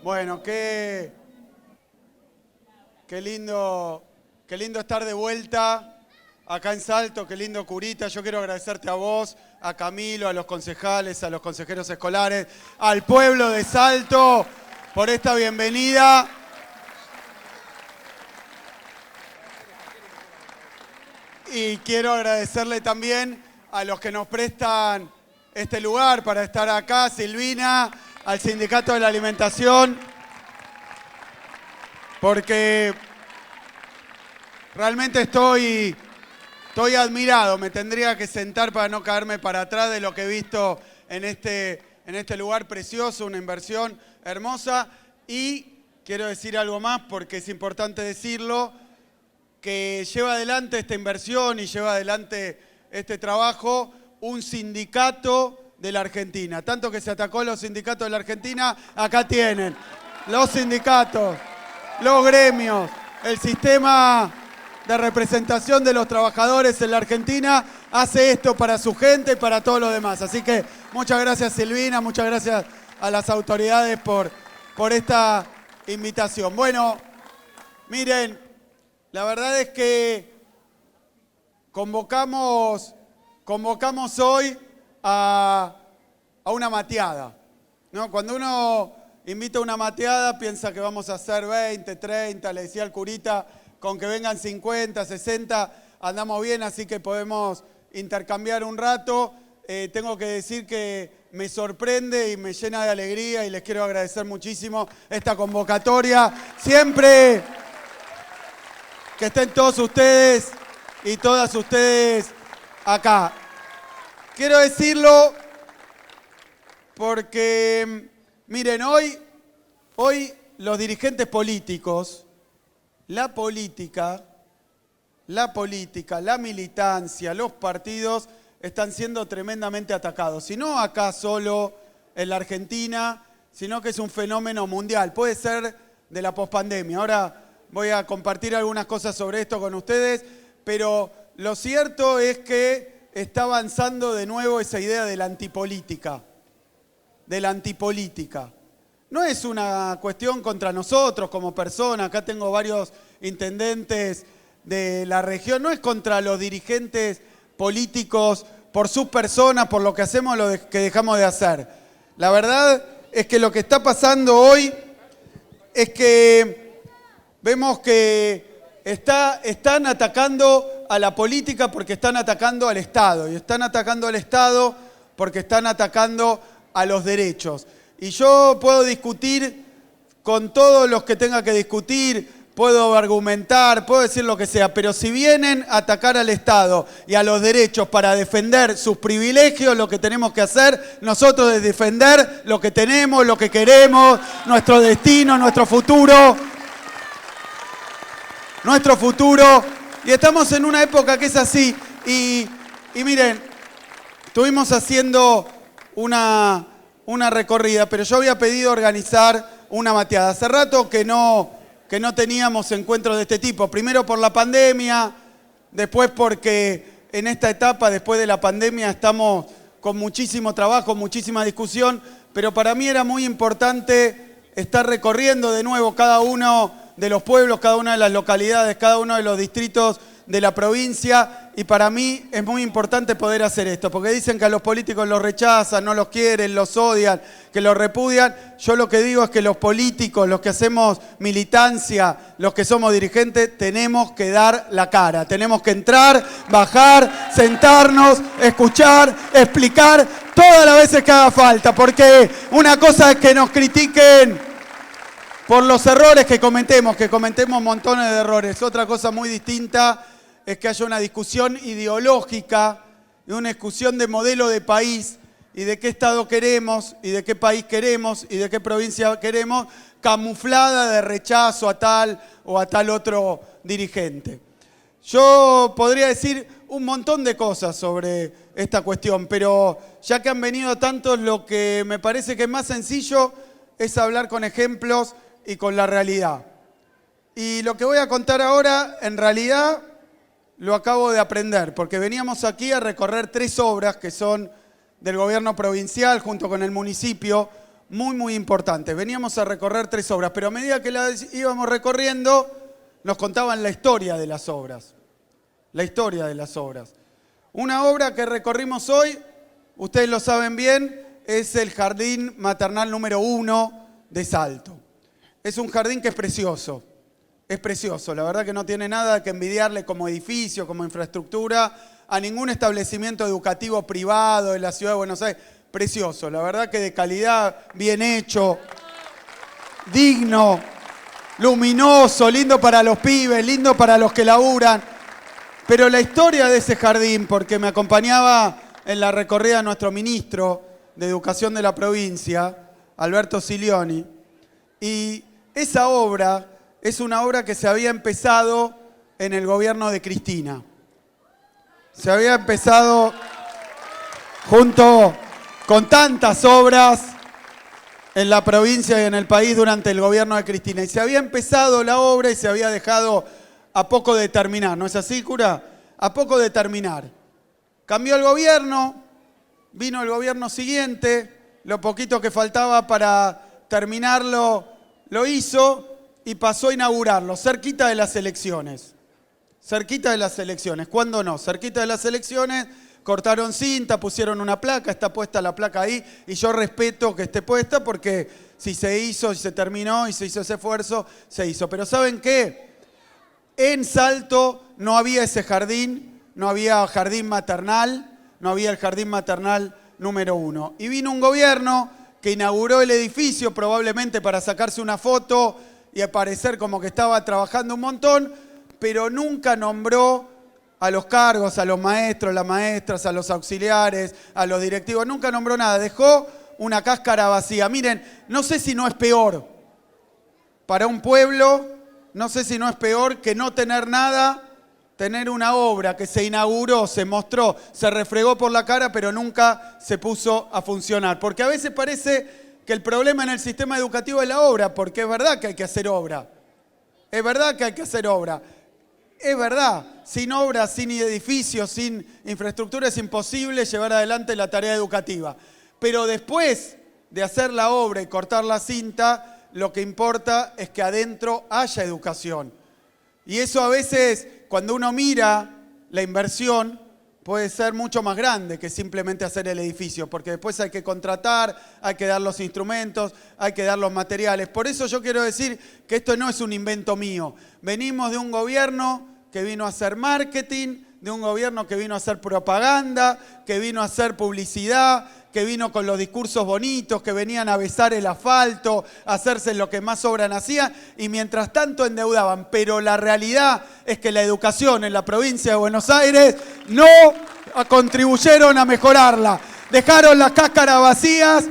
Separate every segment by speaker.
Speaker 1: Bueno, qué lindo estar de vuelta acá en Salto, qué lindo Curita. Yo quiero agradecerte a vos, a Camilo, a los concejales, a los consejeros escolares, al pueblo de Salto por esta bienvenida. Y quiero agradecerle también a los que nos prestan este lugar para estar acá, Silvina, al Sindicato de la Alimentación, porque realmente estoy admirado. Me tendría que sentar para no caerme para atrás de lo que he visto en este lugar precioso, una inversión hermosa. Y quiero decir algo más porque es importante decirlo, que lleva adelante esta inversión y lleva adelante este trabajo un sindicato de la Argentina. Tanto que se atacó a los sindicatos de la Argentina, acá tienen los sindicatos, los gremios, el sistema de representación de los trabajadores en la Argentina hace esto para su gente y para todos los demás. Así que muchas gracias, Silvina, muchas gracias a las autoridades por esta invitación. Bueno, miren, la verdad es que convocamos hoy a una mateada, ¿no? Cuando uno invita a una mateada piensa que vamos a hacer 20, 30, le decía al curita, con que vengan 50, 60, andamos bien, así que podemos intercambiar un rato. Tengo que decir que me sorprende y me llena de alegría y les quiero agradecer muchísimo esta convocatoria. Siempre que estén todos ustedes y todas ustedes acá. Quiero decirlo porque, miren, hoy los dirigentes políticos, la política, la militancia, los partidos están siendo tremendamente atacados. Y no acá solo en la Argentina, sino que es un fenómeno mundial. Puede ser de la pospandemia. Ahora voy a compartir algunas cosas sobre esto con ustedes, pero lo cierto es que está avanzando de nuevo esa idea de la antipolítica. No es una cuestión contra nosotros como personas, acá tengo varios intendentes de la región, no es contra los dirigentes políticos por sus personas, por lo que hacemos, lo que dejamos de hacer. La verdad es que lo que está pasando hoy es que vemos que están atacando a la política porque están atacando al Estado, y están atacando al Estado porque están atacando a los derechos. Y yo puedo discutir con todos los que tenga que discutir, puedo argumentar, puedo decir lo que sea, pero si vienen a atacar al Estado y a los derechos para defender sus privilegios, lo que tenemos que hacer nosotros es defender lo que tenemos, lo que queremos, nuestro destino, nuestro futuro. Y estamos en una época que es así. Y miren, estuvimos haciendo una recorrida, pero yo había pedido organizar una mateada. Hace rato que no teníamos encuentros de este tipo. Primero por la pandemia, después porque en esta etapa, después de la pandemia, estamos con muchísimo trabajo, muchísima discusión, pero para mí era muy importante estar recorriendo de nuevo cada uno de los pueblos, cada una de las localidades, cada uno de los distritos de la provincia, y para mí es muy importante poder hacer esto, porque dicen que a los políticos los rechazan, no los quieren, los odian, que los repudian. Yo lo que digo es que los políticos, los que hacemos militancia, los que somos dirigentes, tenemos que dar la cara, tenemos que entrar, bajar, sentarnos, escuchar, explicar todas las veces que haga falta, porque una cosa es que nos critiquen por los errores que cometemos montones de errores. Otra cosa muy distinta es que haya una discusión ideológica, una discusión de modelo de país y de qué Estado queremos y de qué país queremos y de qué provincia queremos, camuflada de rechazo a tal o a tal otro dirigente. Yo podría decir un montón de cosas sobre esta cuestión, pero ya que han venido tantos, lo que me parece que es más sencillo es hablar con ejemplos y con la realidad. Y lo que voy a contar ahora, en realidad, lo acabo de aprender, porque veníamos aquí a recorrer 3 obras que son del gobierno provincial junto con el municipio. muy importantes. Veníamos a recorrer 3 obras, pero a medida que las íbamos recorriendo, nos contaban la historia de las obras. La historia de las obras. Una obra que recorrimos hoy, ustedes lo saben bien, es el Jardín Maternal número 1 de Salto. Es un jardín que es precioso, la verdad que no tiene nada que envidiarle como edificio, como infraestructura, a ningún establecimiento educativo privado de la ciudad de Buenos Aires. Precioso, la verdad que de calidad, bien hecho, digno, luminoso, lindo para los pibes, lindo para los que laburan. Pero la historia de ese jardín, porque me acompañaba en la recorrida nuestro ministro de Educación de la provincia, Alberto Silioni, y esa obra es una obra que se había empezado en el gobierno de Cristina. Se había empezado junto con tantas obras en la provincia y en el país durante el gobierno de Cristina. Y se había empezado la obra y se había dejado a poco de terminar. ¿No es así, cura? A poco de terminar. Cambió el gobierno, vino el gobierno siguiente, lo poquito que faltaba para terminarlo lo hizo y pasó a inaugurarlo, cerquita de las elecciones. Cerquita de las elecciones. ¿Cuándo no? Cerquita de las elecciones, cortaron cinta, pusieron una placa, está puesta la placa ahí, y yo respeto que esté puesta porque si se hizo, si se terminó y se hizo ese esfuerzo, se hizo. Pero ¿saben qué? En Salto no había ese jardín, no había jardín maternal, no había el jardín maternal número 1. Y vino un gobierno que inauguró el edificio probablemente para sacarse una foto y aparecer como que estaba trabajando un montón, pero nunca nombró a los cargos, a los maestros, las maestras, a los auxiliares, a los directivos, nunca nombró nada, dejó una cáscara vacía. Miren, no sé si no es peor para un pueblo, no sé si no es peor que no tener nada, tener una obra que se inauguró, se mostró, se refregó por la cara, pero nunca se puso a funcionar. Porque a veces parece que el problema en el sistema educativo es la obra, porque es verdad que hay que hacer obra. Es verdad que hay que hacer obra. Es verdad, sin obra, sin edificios, sin infraestructura es imposible llevar adelante la tarea educativa. Pero después de hacer la obra y cortar la cinta, lo que importa es que adentro haya educación. Y eso a veces, cuando uno mira la inversión, puede ser mucho más grande que simplemente hacer el edificio, porque después hay que contratar, hay que dar los instrumentos, hay que dar los materiales. Por eso yo quiero decir que esto no es un invento mío. Venimos de un gobierno que vino a hacer marketing, de un gobierno que vino a hacer propaganda, que vino a hacer publicidad, que vino con los discursos bonitos, que venían a besar el asfalto, a hacerse lo que más obran hacían, y mientras tanto endeudaban. Pero la realidad es que la educación en la provincia de Buenos Aires no contribuyeron a mejorarla. Dejaron las cáscaras vacías.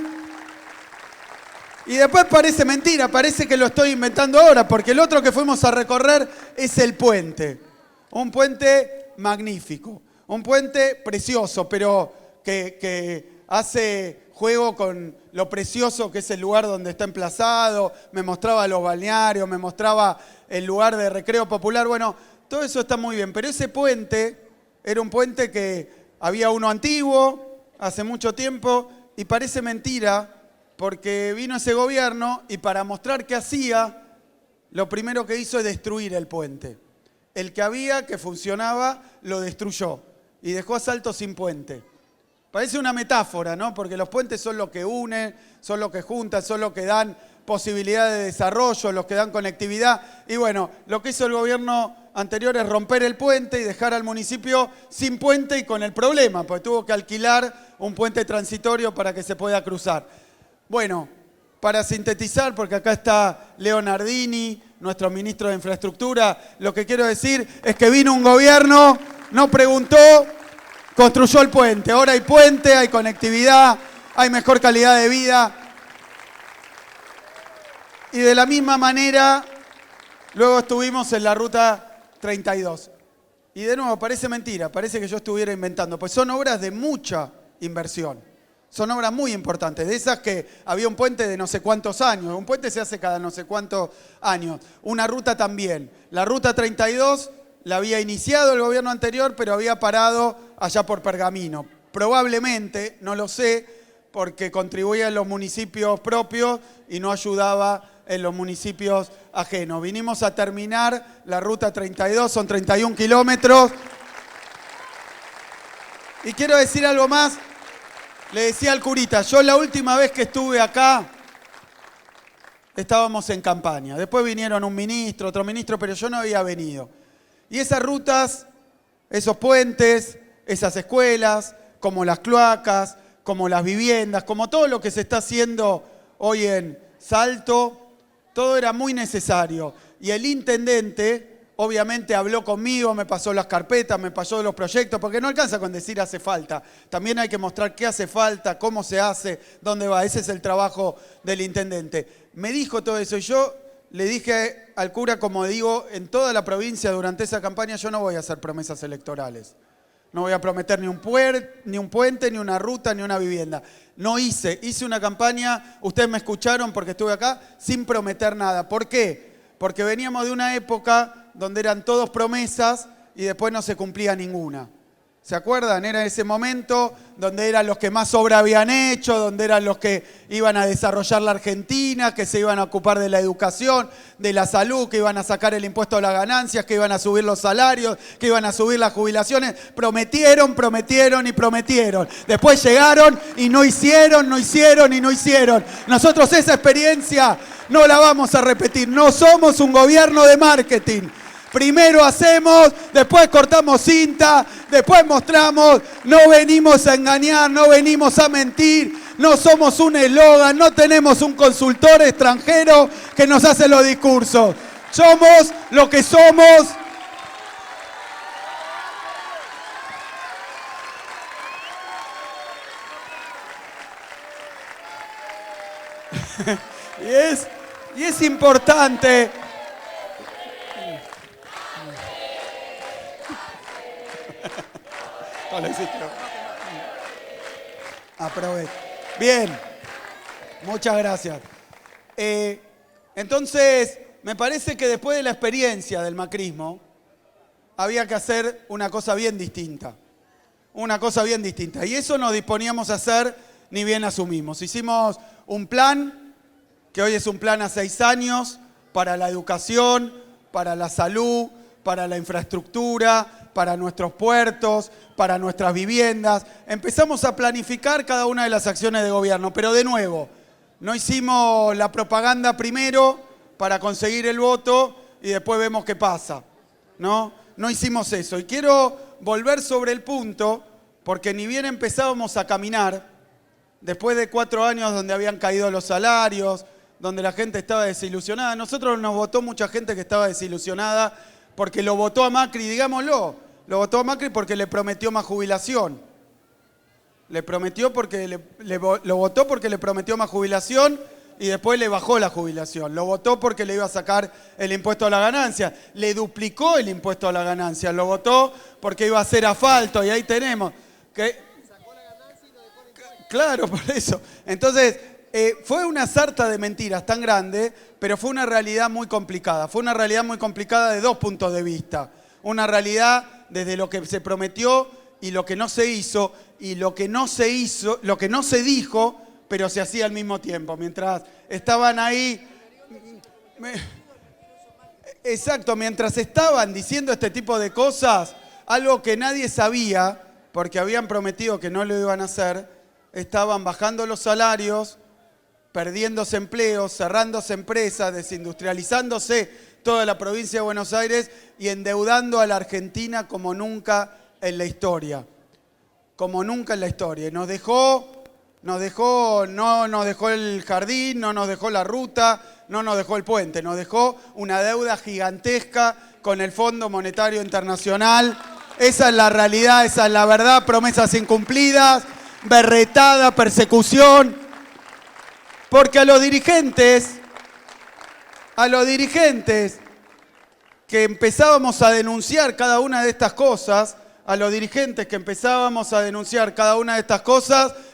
Speaker 1: Y después parece mentira, parece que lo estoy inventando ahora, porque el otro que fuimos a recorrer es el puente. Un puente magnífico, un puente precioso, pero que hace juego con lo precioso que es el lugar donde está emplazado. Me mostraba los balnearios, me mostraba el lugar de recreo popular. Bueno, todo eso está muy bien, pero ese puente era un puente que había uno antiguo, hace mucho tiempo, y parece mentira, porque vino ese gobierno y para mostrar qué hacía, lo primero que hizo es destruir el puente. El que había, que funcionaba, lo destruyó y dejó a Salto sin puente. Parece una metáfora, ¿no? Porque los puentes son lo que unen, son lo que juntan, son lo que dan posibilidad de desarrollo, los que dan conectividad. Y bueno, lo que hizo el gobierno anterior es romper el puente y dejar al municipio sin puente y con el problema, porque tuvo que alquilar un puente transitorio para que se pueda cruzar. Bueno, para sintetizar, porque acá está Leo Nardini, nuestro ministro de Infraestructura, lo que quiero decir es que vino un gobierno, no preguntó, construyó el puente. Ahora hay puente, hay conectividad, hay mejor calidad de vida. Y de la misma manera, luego estuvimos en la Ruta 32. Y de nuevo, parece mentira, parece que yo estuviera inventando, pues son obras de mucha inversión. Son obras muy importantes, de esas que había un puente de no sé cuántos años. Un puente se hace cada no sé cuántos años. Una ruta también. La Ruta 32 la había iniciado el gobierno anterior, pero había parado allá por Pergamino. Probablemente, no lo sé, porque contribuía en los municipios propios y no ayudaba en los municipios ajenos. Vinimos a terminar la ruta 32, son 31 kilómetros. Y quiero decir algo más. Le decía al curita, yo la última vez que estuve acá, estábamos en campaña. Después vinieron un ministro, otro ministro, pero yo no había venido. Y esas rutas, esos puentes, esas escuelas, como las cloacas, como las viviendas, como todo lo que se está haciendo hoy en Salto, todo era muy necesario. Y el intendente, obviamente, habló conmigo, me pasó las carpetas, me pasó los proyectos, porque no alcanza con decir hace falta. También hay que mostrar qué hace falta, cómo se hace, dónde va. Ese es el trabajo del intendente. Me dijo todo eso y yo le dije al cura, como digo, en toda la provincia durante esa campaña, yo no voy a hacer promesas electorales. No voy a prometer ni un puente, ni una ruta, ni una vivienda. No hice una campaña, ustedes me escucharon porque estuve acá, sin prometer nada. ¿Por qué? Porque veníamos de una época donde eran todos promesas y después no se cumplía ninguna. ¿Se acuerdan? Era ese momento donde eran los que más obra habían hecho, donde eran los que iban a desarrollar la Argentina, que se iban a ocupar de la educación, de la salud, que iban a sacar el impuesto a las ganancias, que iban a subir los salarios, que iban a subir las jubilaciones. Prometieron, prometieron y prometieron. Después llegaron y no hicieron, no hicieron y no hicieron. Nosotros esa experiencia no la vamos a repetir. No somos un gobierno de marketing. Primero hacemos, después cortamos cinta, después mostramos, no venimos a engañar, no venimos a mentir, no somos un eslogan, no tenemos un consultor extranjero que nos hace los discursos. Somos lo que somos. Y es importante. Aprovecho. Bien, muchas gracias. Entonces, me parece que después de la experiencia del macrismo, había que hacer una cosa bien distinta. Una cosa bien distinta. Y eso nos disponíamos a hacer, ni bien asumimos. Hicimos un plan, que hoy es un plan a 6 años, para la educación, para la salud, para la infraestructura, para nuestros puertos, para nuestras viviendas. Empezamos a planificar cada una de las acciones de gobierno, pero de nuevo, no hicimos la propaganda primero para conseguir el voto y después vemos qué pasa, ¿no? No hicimos eso. Y quiero volver sobre el punto, porque ni bien empezábamos a caminar, después de 4 años donde habían caído los salarios, donde la gente estaba desilusionada, nosotros nos votó mucha gente que estaba desilusionada porque lo votó a Macri, digámoslo. Lo votó a Macri porque le prometió más jubilación. Lo votó porque le prometió más jubilación y después le bajó la jubilación. Lo votó porque le iba a sacar el impuesto a la ganancia. Le duplicó el impuesto a la ganancia. Lo votó porque iba a hacer asfalto y ahí tenemos. Claro, por eso. Entonces, fue una sarta de mentiras tan grande, pero fue una realidad muy complicada. Fue una realidad muy complicada de 2 puntos de vista. Una realidad desde lo que se prometió y lo que no se hizo, y lo que no se hizo, lo que no se dijo, pero se hacía al mismo tiempo. Mientras estaban ahí, exacto, mientras estaban diciendo este tipo de cosas, algo que nadie sabía, porque habían prometido que no lo iban a hacer, estaban bajando los salarios, perdiéndose empleos, cerrándose empresas, desindustrializándose toda la provincia de Buenos Aires y endeudando a la Argentina como nunca en la historia. Como nunca en la historia. No nos dejó el jardín, no nos dejó la ruta, no nos dejó el puente, nos dejó una deuda gigantesca con el Fondo Monetario Internacional. Esa es la realidad, esa es la verdad, promesas incumplidas, berretada, persecución. Porque a los dirigentes que empezábamos a denunciar cada una de estas cosas,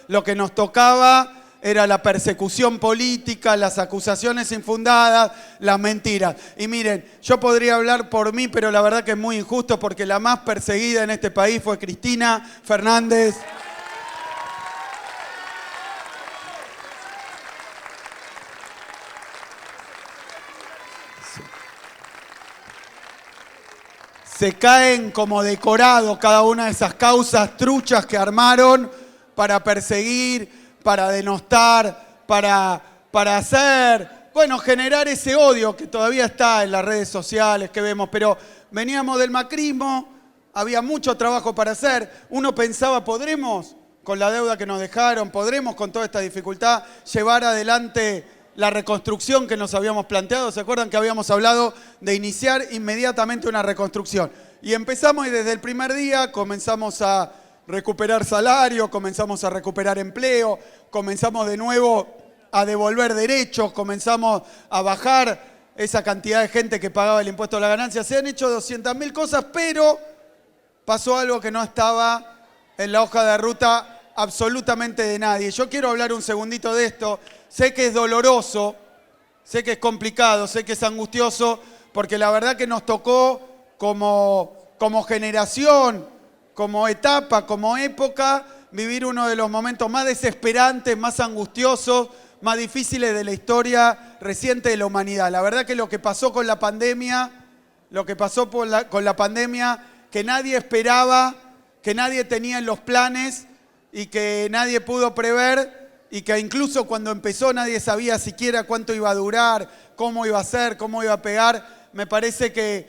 Speaker 1: lo que nos tocaba era la persecución política, las acusaciones infundadas, las mentiras. Y miren, yo podría hablar por mí, pero la verdad que es muy injusto porque la más perseguida en este país fue Cristina Fernández. Se caen como decorado cada una de esas causas truchas que armaron para perseguir, para denostar, para hacer, bueno, generar ese odio que todavía está en las redes sociales que vemos, pero veníamos del macrismo, había mucho trabajo para hacer, uno pensaba, ¿podremos con la deuda que nos dejaron, podremos con toda esta dificultad llevar adelante la reconstrucción que nos habíamos planteado? ¿Se acuerdan que habíamos hablado de iniciar inmediatamente una reconstrucción? Y empezamos y desde el primer día comenzamos a recuperar salario, comenzamos a recuperar empleo, comenzamos de nuevo a devolver derechos, comenzamos a bajar esa cantidad de gente que pagaba el impuesto a la ganancia. Se han hecho 200.000 cosas, pero pasó algo que no estaba en la hoja de ruta absolutamente de nadie. Yo quiero hablar un segundito de esto. Sé que es doloroso, sé que es complicado, sé que es angustioso, porque la verdad que nos tocó como generación, como etapa, como época, vivir uno de los momentos más desesperantes, más angustiosos, más difíciles de la historia reciente de la humanidad. La verdad que lo que pasó con la pandemia, que nadie esperaba, que nadie tenía en los planes y que nadie pudo prever, y que incluso cuando empezó nadie sabía siquiera cuánto iba a durar, cómo iba a ser, cómo iba a pegar, me parece que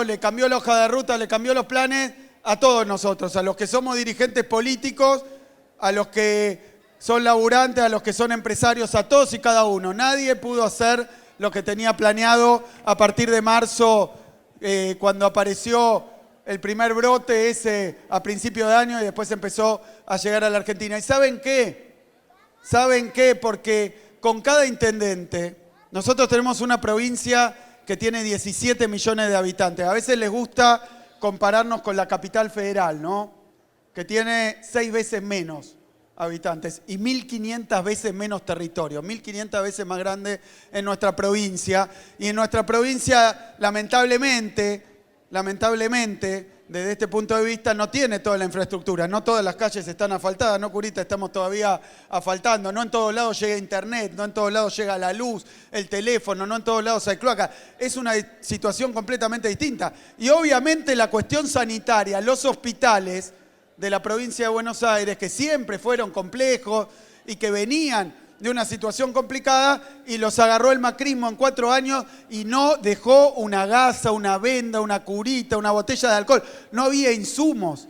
Speaker 1: le cambió la hoja de ruta, le cambió los planes a todos nosotros, a los que somos dirigentes políticos, a los que son laburantes, a los que son empresarios, a todos y cada uno. Nadie pudo hacer lo que tenía planeado a partir de marzo, cuando apareció el primer brote ese a principio de año y después empezó a llegar a la Argentina. ¿Y saben qué? ¿Saben qué? Porque con cada intendente, nosotros tenemos una provincia que tiene 17 millones de habitantes. A veces les gusta compararnos con la capital federal, ¿no? Que tiene 6 veces menos habitantes y 1.500 veces menos territorio, 1.500 veces más grande en nuestra provincia. Y en nuestra provincia, lamentablemente, desde este punto de vista, no tiene toda la infraestructura, no todas las calles están asfaltadas, no, Curita, estamos todavía asfaltando, no en todos lados llega internet, no en todos lados llega la luz, el teléfono, no en todos lados hay cloaca. Es una situación completamente distinta. Y obviamente la cuestión sanitaria, los hospitales de la provincia de Buenos Aires, que siempre fueron complejos y que venían de una situación complicada, y los agarró el macrismo en 4 años y no dejó una gasa, una venda, una curita, una botella de alcohol. No había insumos.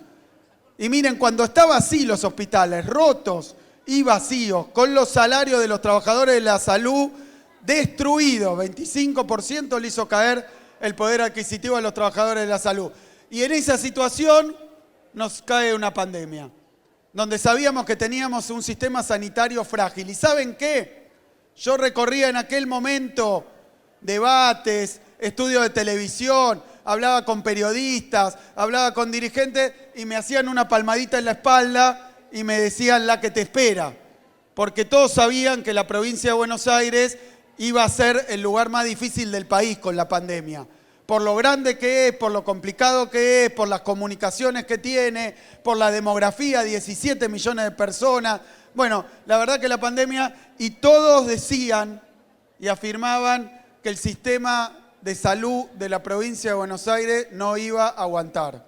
Speaker 1: Y miren, cuando estaban así los hospitales, rotos y vacíos, con los salarios de los trabajadores de la salud destruidos, 25% le hizo caer el poder adquisitivo de los trabajadores de la salud. Y en esa situación nos cae una pandemia, donde sabíamos que teníamos un sistema sanitario frágil. ¿Y saben qué? Yo recorría en aquel momento debates, estudios de televisión, hablaba con periodistas, hablaba con dirigentes y me hacían una palmadita en la espalda y me decían la que te espera. Porque todos sabían que la provincia de Buenos Aires iba a ser el lugar más difícil del país con la pandemia. Por lo grande que es, por lo complicado que es, por las comunicaciones que tiene, por la demografía, 17 millones de personas. Bueno, la verdad que la pandemia, y todos decían y afirmaban que el sistema de salud de la provincia de Buenos Aires no iba a aguantar,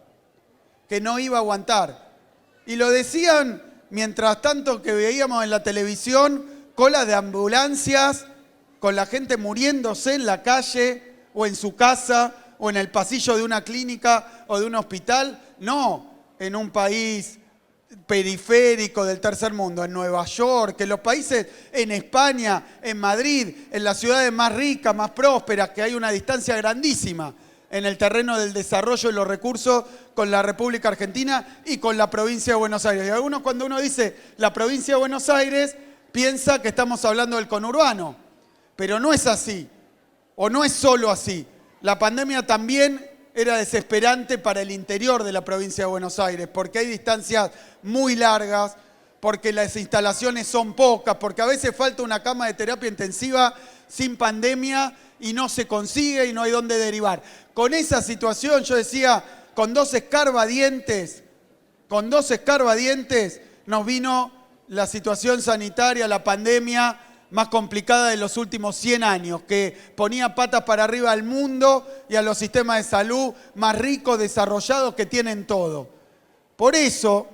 Speaker 1: que no iba a aguantar. Y lo decían mientras tanto que veíamos en la televisión colas de ambulancias con la gente muriéndose en la calle, o en su casa, o en el pasillo de una clínica o de un hospital. No, en un país periférico del tercer mundo, en Nueva York, en los países, en España, en Madrid, en las ciudades más ricas, más prósperas, que hay una distancia grandísima en el terreno del desarrollo y los recursos con la República Argentina y con la provincia de Buenos Aires. Y algunos, cuando uno dice la provincia de Buenos Aires, piensa que estamos hablando del conurbano, pero no es así. O no es solo así. La pandemia también era desesperante para el interior de la provincia de Buenos Aires, porque hay distancias muy largas, porque las instalaciones son pocas, porque a veces falta una cama de terapia intensiva sin pandemia y no se consigue y no hay dónde derivar. Con esa situación, yo decía, con dos escarbadientes nos vino la situación sanitaria, la pandemia, más complicada de los últimos 100 años, que ponía patas para arriba al mundo y a los sistemas de salud más ricos, desarrollados, que tienen todo. Por eso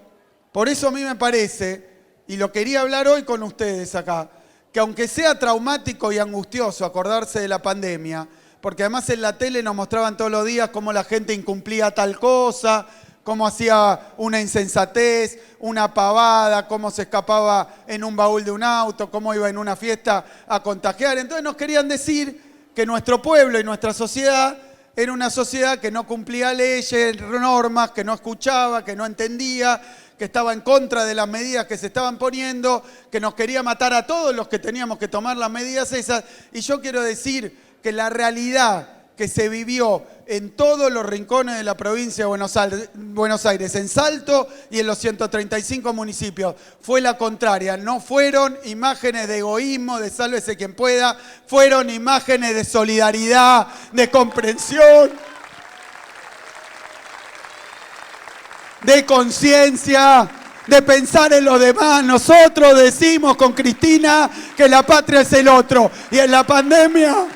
Speaker 1: a mí me parece, y lo quería hablar hoy con ustedes acá, que aunque sea traumático y angustioso acordarse de la pandemia, porque además en la tele nos mostraban todos los días cómo la gente incumplía tal cosa, cómo hacía una insensatez, una pavada, cómo se escapaba en un baúl de un auto, cómo iba en una fiesta a contagiar. Entonces nos querían decir que nuestro pueblo y nuestra sociedad era una sociedad que no cumplía leyes, normas, que no escuchaba, que no entendía, que estaba en contra de las medidas que se estaban poniendo, que nos quería matar a todos los que teníamos que tomar las medidas esas. Y yo quiero decir que la realidad que se vivió en todos los rincones de la provincia de Buenos Aires, en Salto y en los 135 municipios, fue la contraria. No fueron imágenes de egoísmo, de sálvese quien pueda, fueron imágenes de solidaridad, de comprensión, de conciencia, de pensar en los demás. Nosotros decimos con Cristina que la patria es el otro, y en la pandemia...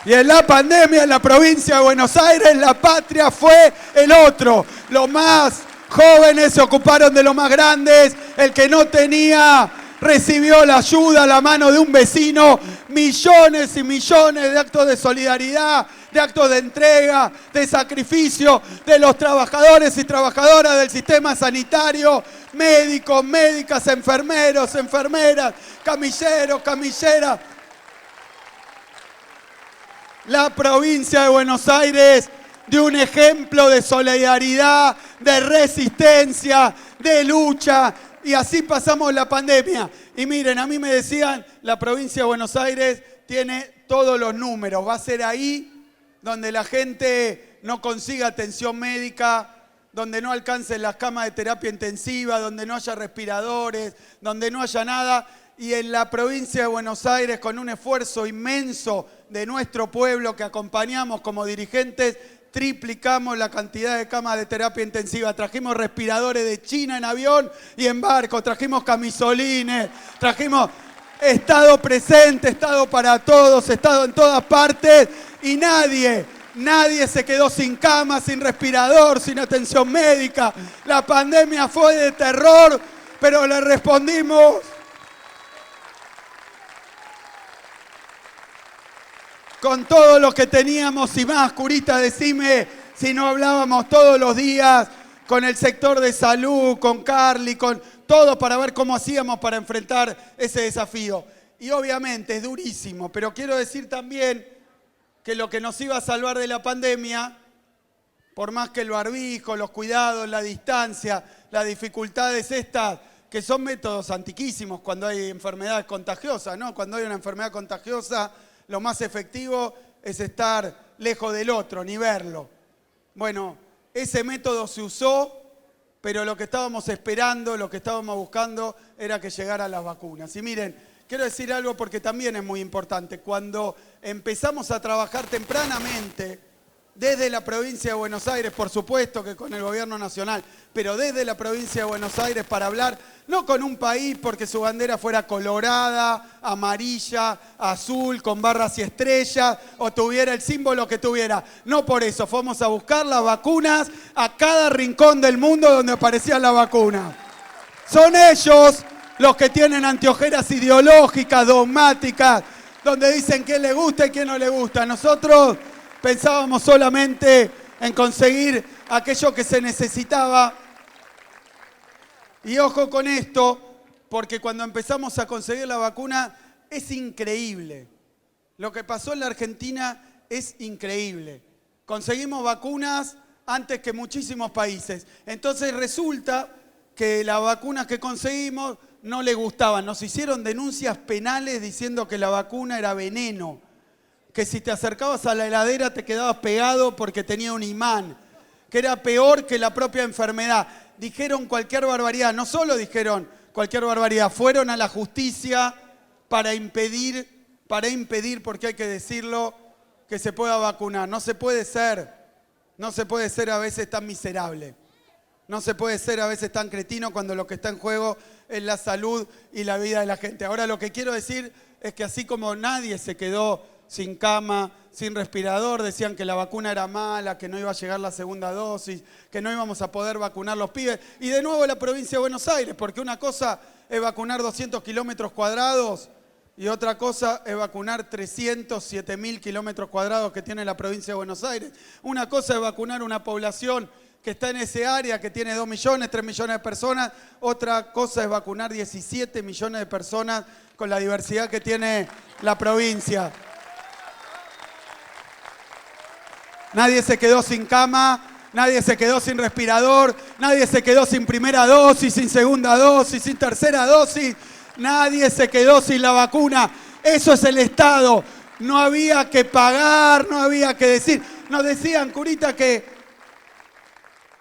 Speaker 1: Y en la pandemia en la provincia de Buenos Aires, la patria fue el otro. Los más jóvenes se ocuparon de los más grandes. El que no tenía recibió la ayuda, la mano de un vecino. Millones y millones de actos de solidaridad, de actos de entrega, de sacrificio de los trabajadores y trabajadoras del sistema sanitario. Médicos, médicas, enfermeros, enfermeras, camilleros, camilleras. La provincia de Buenos Aires dio un ejemplo de solidaridad, de resistencia, de lucha, y así pasamos la pandemia. Y miren, a mí me decían, la provincia de Buenos Aires tiene todos los números, va a ser ahí donde la gente no consiga atención médica, donde no alcancen las camas de terapia intensiva, donde no haya respiradores, donde no haya nada. Y en la provincia de Buenos Aires, con un esfuerzo inmenso de nuestro pueblo que acompañamos como dirigentes, triplicamos la cantidad de camas de terapia intensiva. Trajimos respiradores de China en avión y en barco, trajimos camisolines, trajimos Estado presente, Estado para todos, Estado en todas partes, y nadie se quedó sin cama, sin respirador, sin atención médica. La pandemia fue de terror, pero le respondimos con todo lo que teníamos y más. Curita, decime si no hablábamos todos los días con el sector de salud, con Carly, con todo, para ver cómo hacíamos para enfrentar ese desafío. Y obviamente es durísimo, pero quiero decir también que lo que nos iba a salvar de la pandemia, por más que el barbijo, los cuidados, la distancia, las dificultades estas, que son métodos antiquísimos cuando hay enfermedades contagiosas, ¿no? Cuando hay una enfermedad contagiosa, lo más efectivo es estar lejos del otro, ni verlo. Bueno, ese método se usó, pero lo que estábamos esperando, lo que estábamos buscando era que llegaran las vacunas. Y miren, quiero decir algo porque también es muy importante. Cuando empezamos a trabajar tempranamente, desde la provincia de Buenos Aires, por supuesto que con el gobierno nacional, pero desde la provincia de Buenos Aires para hablar, no con un país porque su bandera fuera colorada, amarilla, azul, con barras y estrellas, o tuviera el símbolo que tuviera. No por eso, fuimos a buscar las vacunas a cada rincón del mundo donde aparecía la vacuna. Son ellos los que tienen anteojeras ideológicas, dogmáticas, donde dicen quién le gusta y quién no le gusta. Nosotros pensábamos solamente en conseguir aquello que se necesitaba. Y ojo con esto, porque cuando empezamos a conseguir la vacuna es increíble. Lo que pasó en la Argentina es increíble. Conseguimos vacunas antes que muchísimos países. Entonces resulta que las vacunas que conseguimos no le gustaban. Nos hicieron denuncias penales diciendo que la vacuna era veneno, que si te acercabas a la heladera te quedabas pegado porque tenía un imán, que era peor que la propia enfermedad. Dijeron cualquier barbaridad, no solo dijeron cualquier barbaridad, fueron a la justicia para impedir, porque hay que decirlo, que se pueda vacunar. No se puede ser a veces tan miserable, no se puede ser a veces tan cretino cuando lo que está en juego en la salud y la vida de la gente. Ahora lo que quiero decir es que así como nadie se quedó sin cama, sin respirador, decían que la vacuna era mala, que no iba a llegar la segunda dosis, que no íbamos a poder vacunar los pibes. Y de nuevo la provincia de Buenos Aires, porque una cosa es vacunar 200 kilómetros cuadrados y otra cosa es vacunar 307.000 kilómetros cuadrados que tiene la provincia de Buenos Aires. Una cosa es vacunar una población que está en ese área, que tiene 2 millones, 3 millones de personas. Otra cosa es vacunar 17 millones de personas con la diversidad que tiene la provincia. Nadie se quedó sin cama, nadie se quedó sin respirador, nadie se quedó sin primera dosis, sin segunda dosis, sin tercera dosis. Nadie se quedó sin la vacuna. Eso es el Estado. No había que pagar, no había que decir. Nos decían, curita, que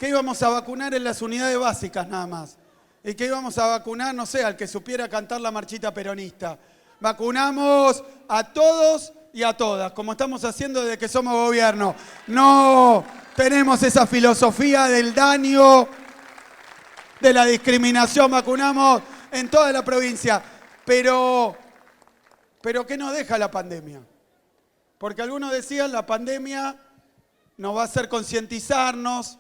Speaker 1: íbamos a vacunar en las unidades básicas nada más. Y que íbamos a vacunar, no sé, al que supiera cantar la marchita peronista. Vacunamos a todos y a todas, como estamos haciendo desde que somos gobierno. No tenemos esa filosofía del daño, de la discriminación. Vacunamos en toda la provincia. Pero ¿qué nos deja la pandemia? Porque algunos decían, la pandemia nos va a hacer concientizarnos.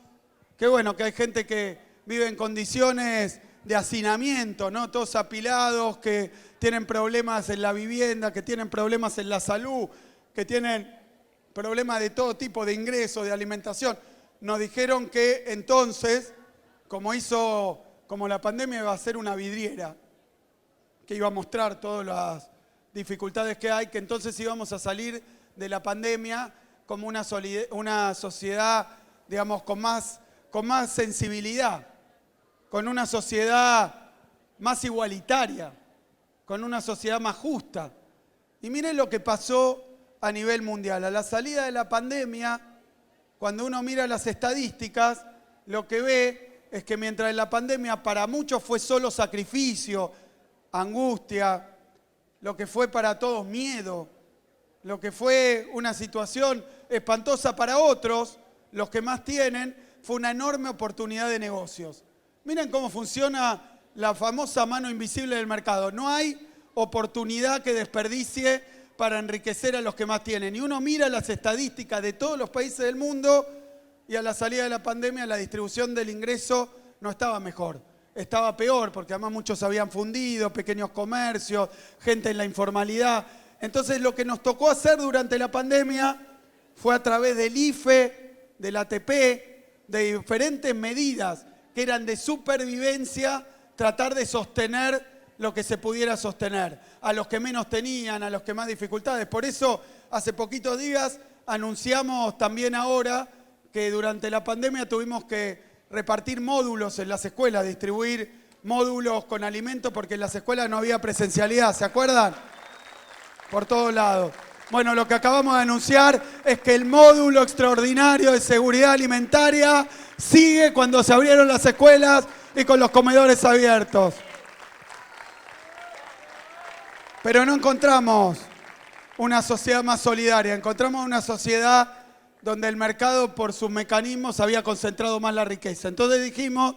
Speaker 1: Qué bueno que hay gente que vive en condiciones de hacinamiento, ¿no? Todos apilados, que tienen problemas en la vivienda, que tienen problemas en la salud, que tienen problemas de todo tipo de ingresos, de alimentación. Nos dijeron que entonces, como la pandemia iba a ser una vidriera, que iba a mostrar todas las dificultades que hay, que entonces íbamos a salir de la pandemia como una sociedad, digamos, con más sensibilidad, con una sociedad más igualitaria, con una sociedad más justa. Y miren lo que pasó a nivel mundial. A la salida de la pandemia, cuando uno mira las estadísticas, lo que ve es que mientras en la pandemia para muchos fue solo sacrificio, angustia, lo que fue para todos miedo, lo que fue una situación espantosa para otros, los que más tienen, fue una enorme oportunidad de negocios. Miren cómo funciona la famosa mano invisible del mercado. No hay oportunidad que desperdicie para enriquecer a los que más tienen. Y uno mira las estadísticas de todos los países del mundo y a la salida de la pandemia la distribución del ingreso no estaba mejor. Estaba peor, porque además muchos se habían fundido, pequeños comercios, gente en la informalidad. Entonces lo que nos tocó hacer durante la pandemia fue a través del IFE, del ATP, de diferentes medidas que eran de supervivencia, tratar de sostener lo que se pudiera sostener, a los que menos tenían, a los que más dificultades. Por eso, hace poquitos días anunciamos también ahora que durante la pandemia tuvimos que repartir módulos en las escuelas, distribuir módulos con alimentos porque en las escuelas no había presencialidad, ¿se acuerdan? Por todos lados. Bueno, lo que acabamos de anunciar es que el módulo extraordinario de seguridad alimentaria sigue cuando se abrieron las escuelas y con los comedores abiertos. Pero no encontramos una sociedad más solidaria, encontramos una sociedad donde el mercado por sus mecanismos había concentrado más la riqueza. Entonces dijimos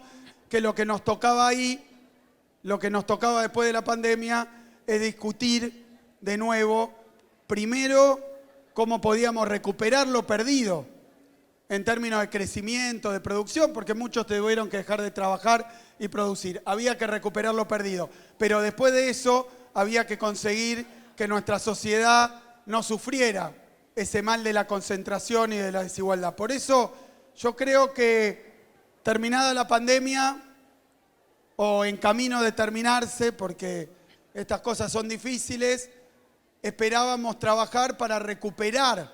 Speaker 1: que lo que nos tocaba ahí, lo que nos tocaba después de la pandemia, es discutir de nuevo, primero, cómo podíamos recuperar lo perdido en términos de crecimiento, de producción, porque muchos tuvieron que dejar de trabajar y producir. Había que recuperar lo perdido. Pero después de eso, había que conseguir que nuestra sociedad no sufriera ese mal de la concentración y de la desigualdad. Por eso yo creo que terminada la pandemia, o en camino de terminarse, porque estas cosas son difíciles, esperábamos trabajar para recuperar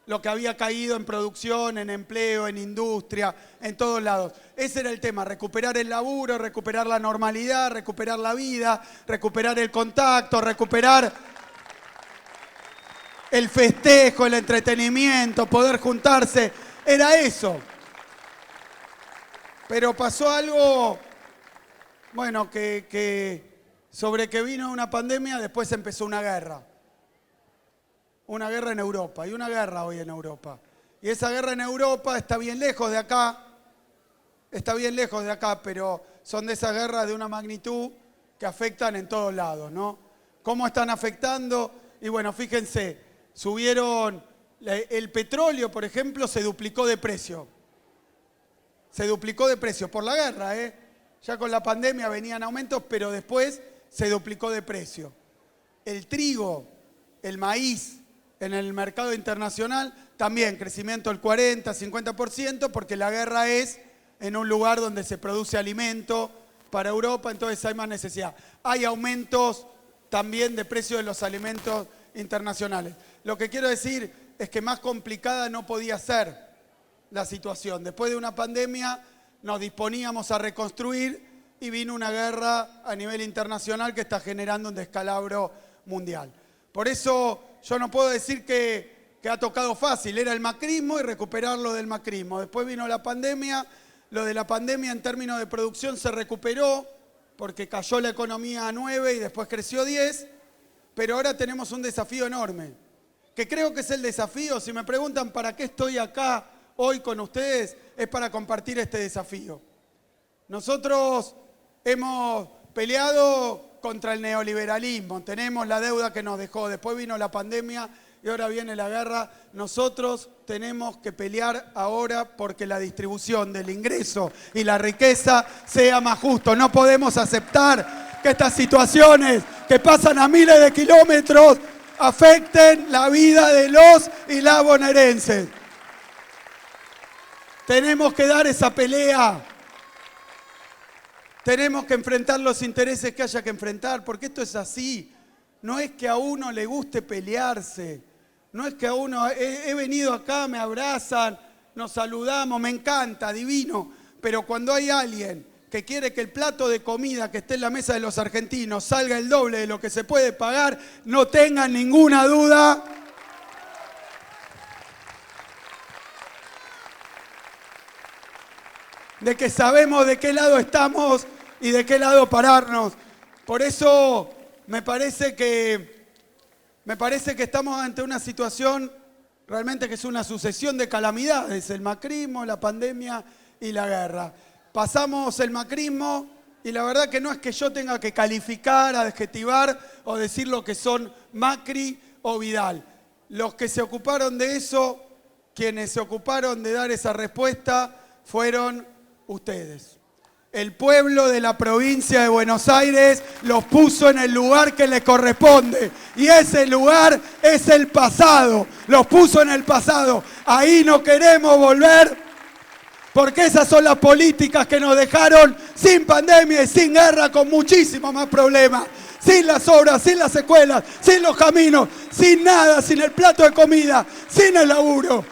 Speaker 1: lo que había caído en producción, en empleo, en industria, en todos lados. Ese era el tema, recuperar el laburo, recuperar la normalidad, recuperar la vida, recuperar el contacto, recuperar el festejo, el entretenimiento, poder juntarse. Era eso. Pero pasó algo, bueno, sobre que vino una pandemia, después empezó una guerra. Una guerra en Europa, y una guerra hoy en Europa. Y esa guerra en Europa está bien lejos de acá, pero son de esas guerras de una magnitud que afectan en todos lados, ¿no? ¿Cómo están afectando? Y bueno, fíjense, subieron, el petróleo, por ejemplo, se duplicó de precio. Se duplicó de precio por la guerra, ¿eh? Ya con la pandemia venían aumentos, pero después se duplicó de precio. El trigo, el maíz en el mercado internacional, también crecimiento del 40, 50%, porque la guerra es en un lugar donde se produce alimento para Europa, entonces hay más necesidad. Hay aumentos también de precio de los alimentos internacionales. Lo que quiero decir es que más complicada no podía ser la situación. Después de una pandemia nos disponíamos a reconstruir y vino una guerra a nivel internacional que está generando un descalabro mundial. Por eso yo no puedo decir que ha tocado fácil, era el macrismo y recuperarlo del macrismo. Después vino la pandemia, lo de la pandemia en términos de producción se recuperó porque cayó la economía a 9 y después creció 10, pero ahora tenemos un desafío enorme, que creo que es el desafío, si me preguntan para qué estoy acá hoy con ustedes, es para compartir este desafío. Nosotros hemos peleado contra el neoliberalismo, tenemos la deuda que nos dejó, después vino la pandemia y ahora viene la guerra. Nosotros tenemos que pelear ahora porque la distribución del ingreso y la riqueza sea más justo. No podemos aceptar que estas situaciones que pasan a miles de kilómetros afecten la vida de los y las bonaerenses. Tenemos que dar esa pelea. Tenemos que enfrentar los intereses que haya que enfrentar, porque esto es así. No es que a uno le guste pelearse. No es que a uno, he venido acá, me abrazan, nos saludamos, me encanta, divino. Pero cuando hay alguien que quiere que el plato de comida que esté en la mesa de los argentinos salga el doble de lo que se puede pagar, no tengan ninguna duda de que sabemos de qué lado estamos y de qué lado pararnos. Por eso me parece que estamos ante una situación realmente que es una sucesión de calamidades, el macrismo, la pandemia y la guerra. Pasamos el macrismo y la verdad que no es que yo tenga que calificar, adjetivar o decir lo que son Macri o Vidal. Los que se ocuparon de eso, quienes se ocuparon de dar esa respuesta, fueron ustedes. El pueblo de la provincia de Buenos Aires los puso en el lugar que les corresponde. Y ese lugar es el pasado. Los puso en el pasado. Ahí no queremos volver, porque esas son las políticas que nos dejaron sin pandemia y sin guerra, con muchísimos más problemas. Sin las obras, sin las escuelas, sin los caminos, sin nada, sin el plato de comida, sin el laburo.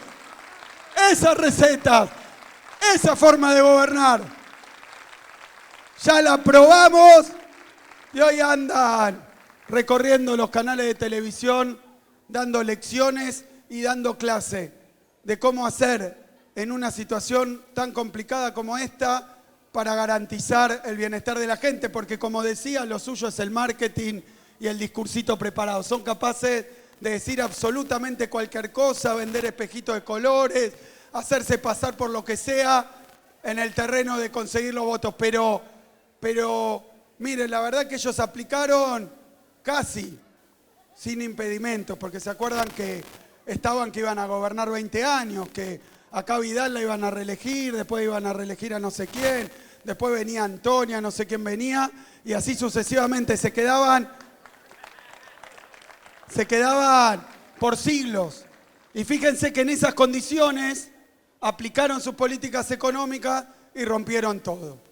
Speaker 1: Esas recetas, esa forma de gobernar, ya la probamos y hoy andan recorriendo los canales de televisión, dando lecciones y dando clase de cómo hacer en una situación tan complicada como esta para garantizar el bienestar de la gente, porque como decía, lo suyo es el marketing y el discursito preparado. Son capaces de decir absolutamente cualquier cosa, vender espejitos de colores, hacerse pasar por lo que sea en el terreno de conseguir los votos. Pero miren, la verdad que ellos aplicaron casi sin impedimentos, porque se acuerdan que que iban a gobernar 20 años, que acá Vidal la iban a reelegir, después iban a reelegir a no sé quién, después venía Antonia, no sé quién venía, y así sucesivamente se quedaban por siglos. Y fíjense que en esas condiciones aplicaron sus políticas económicas y rompieron todo.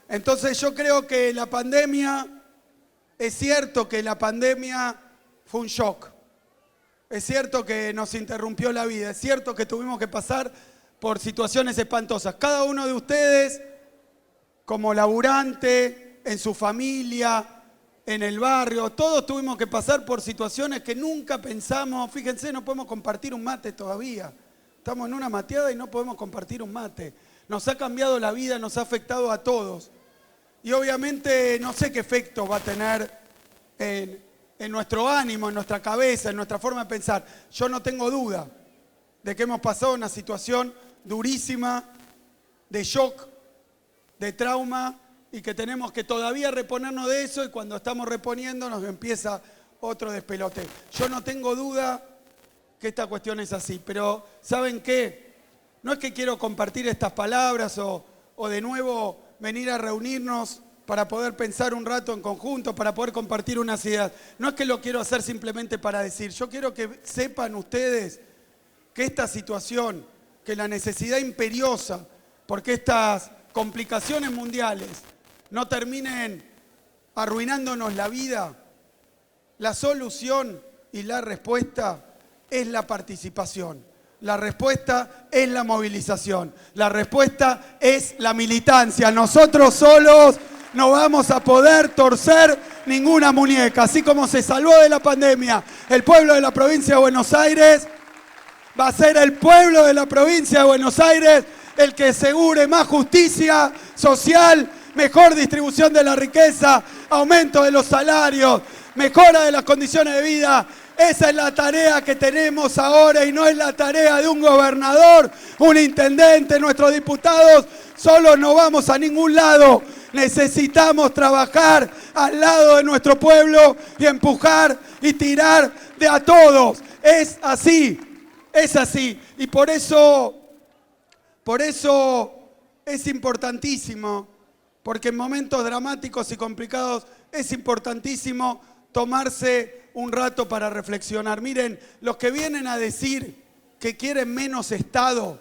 Speaker 1: Entonces yo creo que la pandemia, es cierto que la pandemia fue un shock. Es cierto que nos interrumpió la vida, es cierto que tuvimos que pasar por situaciones espantosas. Cada uno de ustedes, como laburante, en su familia, en el barrio, todos tuvimos que pasar por situaciones que nunca pensamos. Fíjense, no podemos compartir un mate todavía. Estamos en una mateada y no podemos compartir un mate. Nos ha cambiado la vida, nos ha afectado a todos. Y obviamente no sé qué efecto va a tener en nuestro ánimo, en nuestra cabeza, en nuestra forma de pensar. Yo no tengo duda de que hemos pasado una situación durísima, de shock, de trauma y que tenemos que todavía reponernos de eso, y cuando estamos reponiendo nos empieza otro despelote. Yo no tengo duda que esta cuestión es así, pero ¿saben qué? No es que quiero compartir estas palabras o de nuevo venir a reunirnos para poder pensar un rato en conjunto, para poder compartir unas ideas. No es que lo quiero hacer simplemente para decir. Yo quiero que sepan ustedes que esta situación, que la necesidad imperiosa, porque estas complicaciones mundiales no terminen arruinándonos la vida, la solución y la respuesta es la participación. La respuesta es la movilización. La respuesta es la militancia. Nosotros solos no vamos a poder torcer ninguna muñeca. Así como se salvó de la pandemia el pueblo de la provincia de Buenos Aires, va a ser el pueblo de la provincia de Buenos Aires el que asegure más justicia social, mejor distribución de la riqueza, aumento de los salarios, mejora de las condiciones de vida. Esa es la tarea que tenemos ahora y no es la tarea de un gobernador, un intendente, nuestros diputados. Solo no vamos a ningún lado. Necesitamos trabajar al lado de nuestro pueblo y empujar y tirar de a todos. Es así, es así. Y por eso es importantísimo, porque en momentos dramáticos y complicados es importantísimo tomarse un rato para reflexionar. Miren, los que vienen a decir que quieren menos Estado,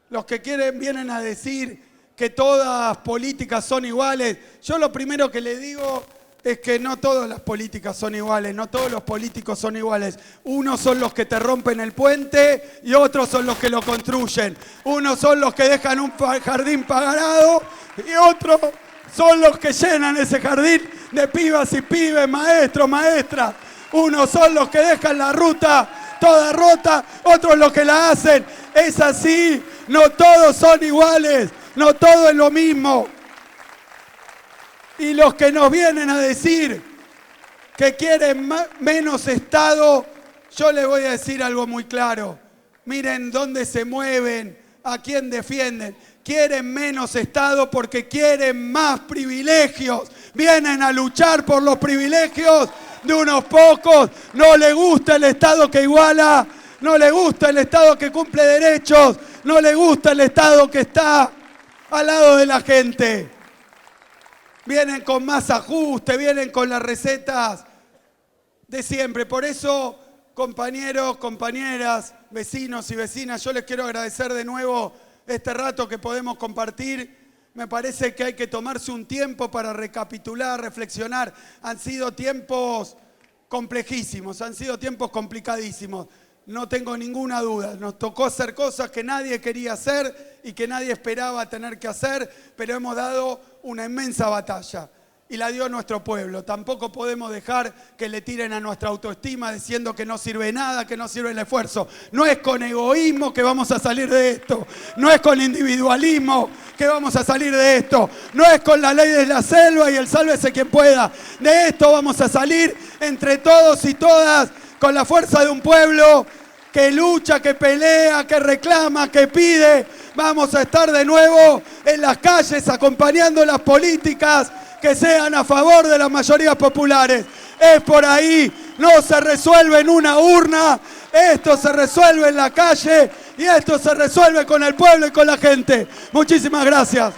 Speaker 1: los que vienen a decir que todas las políticas son iguales, yo lo primero que le digo es que no todas las políticas son iguales, no todos los políticos son iguales. Unos son los que te rompen el puente y otros son los que lo construyen. Unos son los que dejan un jardín parado y otros son los que llenan ese jardín de pibas y pibes, maestros, maestras. Unos son los que dejan la ruta toda rota, otros los que la hacen. Es así, no todos son iguales, no todo es lo mismo. Y los que nos vienen a decir que quieren menos Estado, yo les voy a decir algo muy claro. Miren dónde se mueven, a quién defienden. Quieren menos Estado porque quieren más privilegios. Vienen a luchar por los privilegios de unos pocos. No les gusta el Estado que iguala, no les gusta el Estado que cumple derechos, no les gusta el Estado que está al lado de la gente. Vienen con más ajuste, vienen con las recetas de siempre. Por eso, compañeros, compañeras, vecinos y vecinas, yo les quiero agradecer de nuevo este rato que podemos compartir. Me parece que hay que tomarse un tiempo para recapitular, reflexionar. Han sido tiempos complejísimos, han sido tiempos complicadísimos. No tengo ninguna duda. Nos tocó hacer cosas que nadie quería hacer y que nadie esperaba tener que hacer, pero hemos dado una inmensa batalla y la dio nuestro pueblo. Tampoco podemos dejar que le tiren a nuestra autoestima diciendo que no sirve nada, que no sirve el esfuerzo. No es con egoísmo que vamos a salir de esto. No es con individualismo que vamos a salir de esto. No es con la ley de la selva y el sálvese quien pueda. De esto vamos a salir entre todos y todas con la fuerza de un pueblo que lucha, que pelea, que reclama, que pide. Vamos a estar de nuevo en las calles acompañando las políticas que sean a favor de las mayorías populares. Es por ahí, no se resuelve en una urna, esto se resuelve en la calle y esto se resuelve con el pueblo y con la gente. Muchísimas gracias.